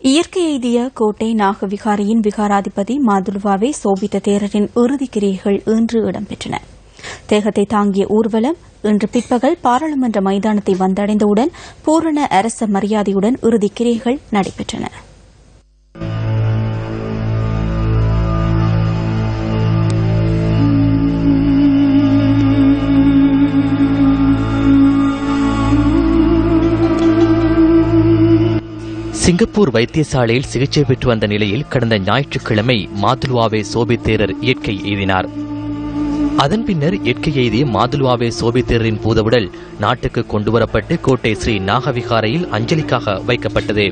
இயற்கை எய்திய கோட்டை நாகவிகாரியின் விகாராதிபதி மாதுலுவாவே சோபித்த தேரரின் இறுதிக் கிரியைகள் இன்று இடம்பெற்றன. தேகத்தை தாங்கிய ஊர்வலம் இன்று பிற்பகல் பாராளுமன்ற மைதானத்தை வந்தடைந்தவுடன் பூரண அரச மரியாதையுடன் இறுதிக் கிரியைகள் நடைபெற்றன. சிங்கப்பூர் வைத்தியசாலையில் சிகிச்சை பெற்று வந்த நிலையில் கடந்த ஞாயிற்றுக்கிழமை மாதுலுவாவே சோபித் தேரர் இயற்கை எய்தினார். அதன் பின்னர் இயற்கை எய்திய மாதுலுவாவே சோபித் தேரரின் பூதவுடல் நாட்டுக்கு கொண்டுவரப்பட்டு கோட்டை ஸ்ரீ நாகவிகாரையில் அஞ்சலிக்காக வைக்கப்பட்டது.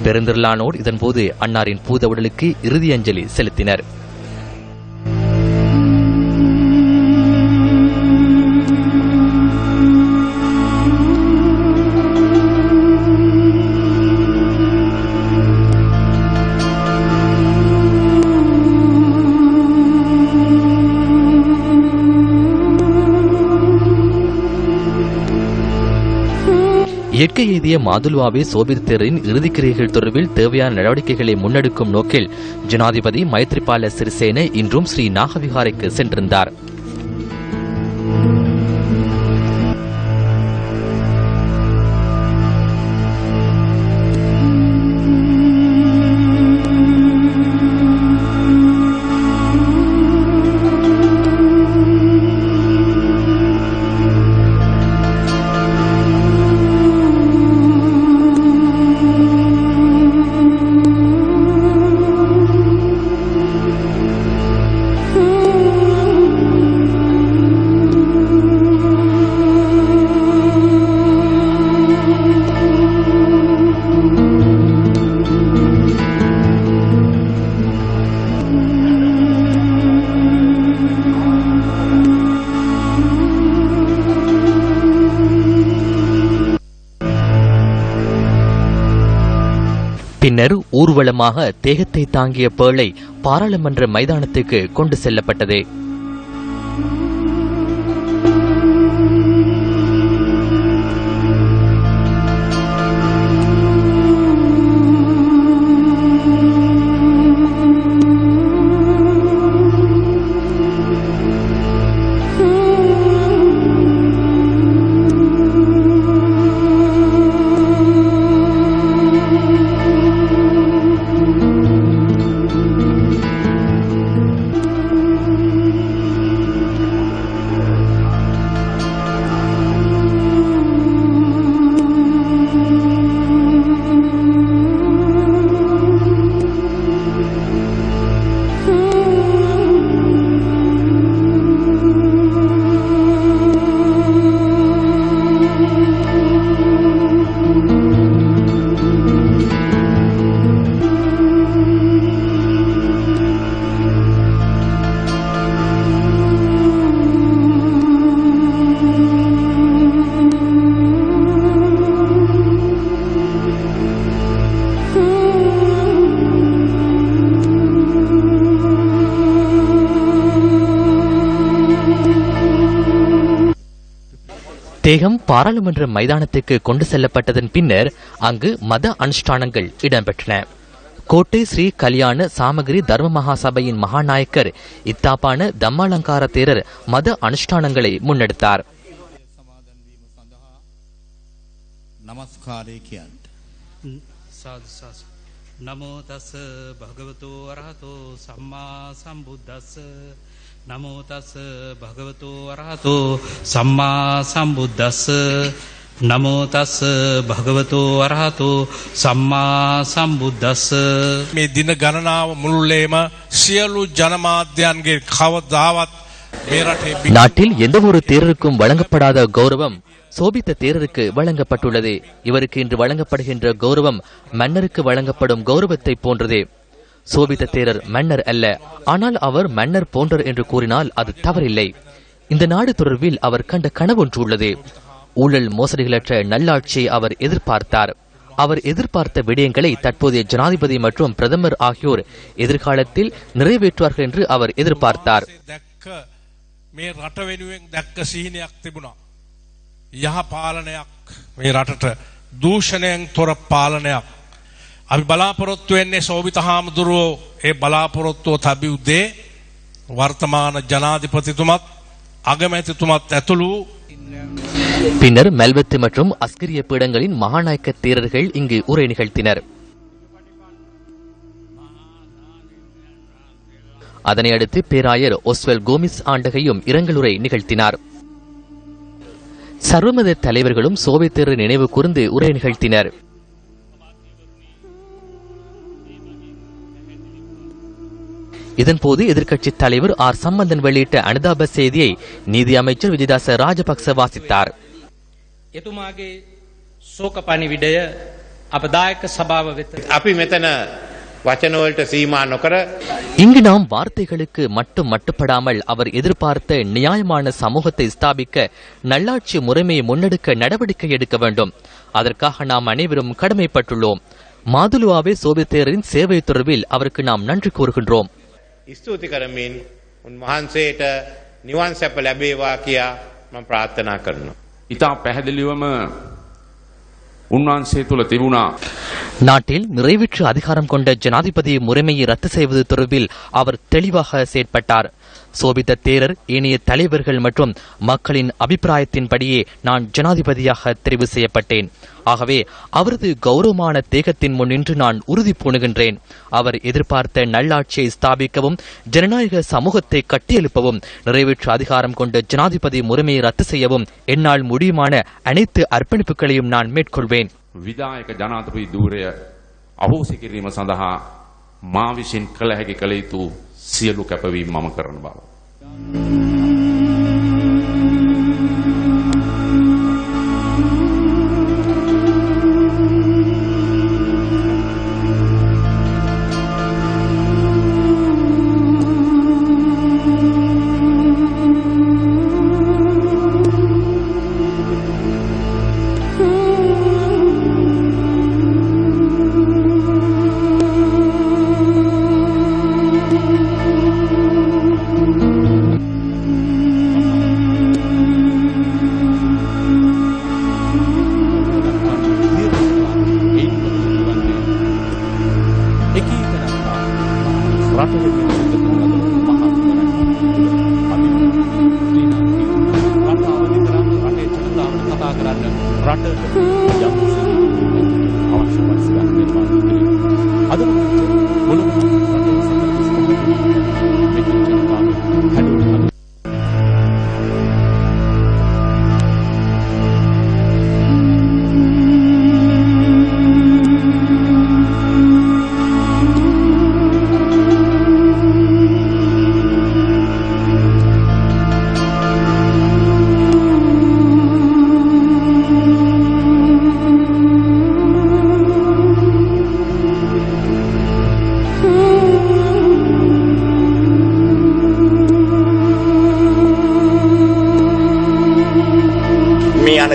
பெருந்திரளானோர் இதன்போது அன்னாரின் பூதவுடலுக்கு இறுதி அஞ்சலி செலுத்தினர். இயற்கை எய்திய மாதுலுவாவே சோபித் தேரரின் இறுதிக்கிரியைகள் தொடர்பில் தேவையான நடவடிக்கைகளை முன்னெடுக்கும் நோக்கில் ஜனாதிபதி மைத்ரிபால சிறிசேன இன்றும் ஸ்ரீ நாகவிகாரைக்கு சென்றிருந்தார். பின்னர் ஊர்வலமாக தேகத்தை தாங்கிய பேழை பாராளுமன்ற மைதானத்துக்கு கொண்டு செல்லப்பட்டது. தேகம் பாராளுமன்ற மைதானத்துக்கு கொண்டு செல்லப்பட்டதன் பின்னர் அங்கு மத அனுஷ்டானங்கள் இடம்பெற்றன. கோட்டை ஸ்ரீ கல்யாண சாமகிரி தர்ம மகாசபையின் மகாநாயக்கர் இத்தாப்பான தம்மாலங்கார தேரர் மத அனுஷ்டானங்களை முன்னெடுத்தார். நமோ தஸ் பகவதோ அரஹதோ சம்மா சம்புத்தஸ் நமோ தஸ் பகவதோ அரஹதோ சம்மா சம்புத்தஸ் நமோ தஸ் பகவதோ அரஹதோ சம்மா சம்புத்தஸ். මේ දින ගණනාව මුළුල්ලේම සියලු ජනමාධ්‍යයන්ගේ කවදාවත් මේ රටේ நாட்டில் எந்த ஒரு தேரருக்கும் வழங்கப்படாத கௌரவம் சோபித்த தேரருக்கு வழங்கப்பட்டுள்ளது. இவருக்கு இன்று வழங்கப்படுகின்ற கௌரவம் மன்னருக்கு வழங்கப்படும் கௌரவத்தை போன்றதே. சோபித்த தேரர் மன்னர் அல்ல, ஆனால் அவர் மன்னர் போன்றர் என்று கூறினால் அது தவறில்லை. இந்த நாடு தொடர்பில் அவர் கண்ட கனவொன்று உள்ளது. ஊழல் மோசடிகளற்ற நல்லாட்சியை அவர் எதிர்பார்த்தார். அவர் எதிர்பார்த்த விடயங்களை தற்போதைய ஜனாதிபதி மற்றும் பிரதமர் ஆகியோர் எதிர்காலத்தில் நிறைவேற்றுவார்கள் என்று அவர் எதிர்பார்த்தார். මේ රට වෙනුවෙන් දැක්ක සිහිනයක් තිබුණා. යහ පාලනයක් මේ රටට දූෂණයෙන් තොර පාලනයක්. අපි බලාපොරොත්තු වෙන්නේ සෝබිත හාමුදුරුවෝ ඒ බලාපොරොත්තුව තැබූ දේ වර්තමාන ජනාධිපතිතුමත් අගමැතිතුමත් ඇතුළු பின்னர் மெல்வத்து மற்றும் அஸ்கிரிய பீடங்களின் மகாநாயக்க தேரர்கள் இங்கு உரை நிகழ்த்தினர். அதனை அடுத்து பேராயர் ஒஸ்வெல் கோமிஸ் ஆண்டகையும் இரங்கலுரை நிகழ்த்தினார். சர்வமத தலைவர்களும் சோபை தேரர் நினைவு கூர்ந்து உரை நிகழ்த்தினர். இதன்போது எதிர்க்கட்சித் தலைவர் ஆர் சம்பந்தன் வெளியிட்ட அனுதாப செய்தியை நீதி அமைச்சர் விஜயதாச ராஜபக்ச வாசித்தார். එතුමාගේ ශෝක පණිවිඩය අපදායක සභාව වෙත අපි මෙතන වචනවලට සීමා නොකර இங்கு நாம் வார்த்தைகளுக்கு மட்டும் மட்டுப்படாமல் அவர் எதிர்பார்த்த நியாயமான சமூகத்தை ஸ்தாபிக்க நல்லாட்சி முறைமையை முன்னெடுக்க நடவடிக்கை எடுக்க வேண்டும். அதற்காக நாம் அனைவரும் கடமைப்பட்டுள்ளோம். மாதுலுவாவே சோபித்தேரின் சேவை தொடர்பில் அவருக்கு நாம் நன்றி கூறுகின்றோம். ස්තුති කරමින් උන්වහන්සේට නිවන් සැප ලැබේවා කියා මම ප්‍රාර්ථනා කරනවා. ඉතා පැහැදිලිවම උන්වහන්සේ තුළ තිබුණා நாட்டில் நிறைவேற்று அதிகாரம் கொண்ட ஜனாதிபதி முறைமையை ரத்து செய்வது தொடர்பில் அவர் தெளிவாக செயற்பட்டார். சோபித்த தேரர் ஏனைய தலைவர்கள் மற்றும் மக்களின் அபிப்பிராயத்தின்படியே நான் ஜனாதிபதியாக தெரிவு செய்யப்பட்டேன். ஆகவே அவரது கௌரவமான தேகத்தின் முன் நின்று நான் உறுதி பூணுகின்றேன். அவர் எதிர்பார்த்த நல்லாட்சியை ஸ்தாபிக்கவும் ஜனநாயக சமூகத்தை கட்டியெழுப்பவும் நிறைவேற்று அதிகாரம் கொண்ட ஜனாதிபதி முறைமையை ரத்து செய்யவும் என்னால் முடியுமான அனைத்து அர்ப்பணிப்புகளையும் நான் மேற்கொள்வேன். විදායක ජනාධිපති ධූරය අහෝසි කිරීම සඳහා මා විසින් කළ හැකි කළ යුතු සියලු කැපවීම් මම කරන බව.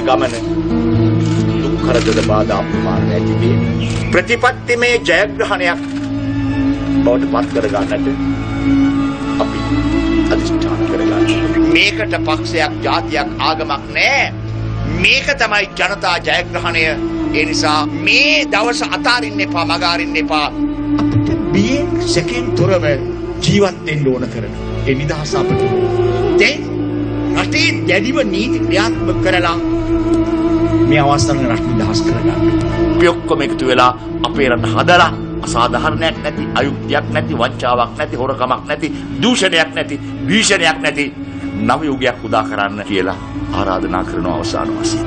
ගමන දුක්ඛරද බාධා අපමාන ඇති වේ ප්‍රතිපත්තිමේ ජයග්‍රහණයක් බවට පත් කර ගන්නට අපි අධිෂ්ඨාන කරගන්න. මේකට පක්ෂයක් ජාතියක් ආගමක් නැහැ. මේක තමයි ජනතා ජයග්‍රහණය. ඒ නිසා මේ දවස අතාරින්න එපා, මග අරින්න එපා. අපිට බියෙන් සැකෙන් තොරව ජීවත් වෙන්න ඕන කරන ඒ නිදහස අපිට දැන් රටේ දැඩිව නීති ක්‍රියාත්මක කරලා මේ අවස්ථාවේ රට නිදහස් කරගන්න. අපි ඔක්කොම එකතු වෙලා අපේ රට හදලා අසාධාරණයක් නැති, අයුක්තියක් නැති, වංචාවක් නැති, හොරකමක් නැති, දූෂණයක් නැති, භීෂණයක් නැති නව යුගයක් උදා කරන්න කියලා ආරාධනා කරන අවසාන වශයෙන්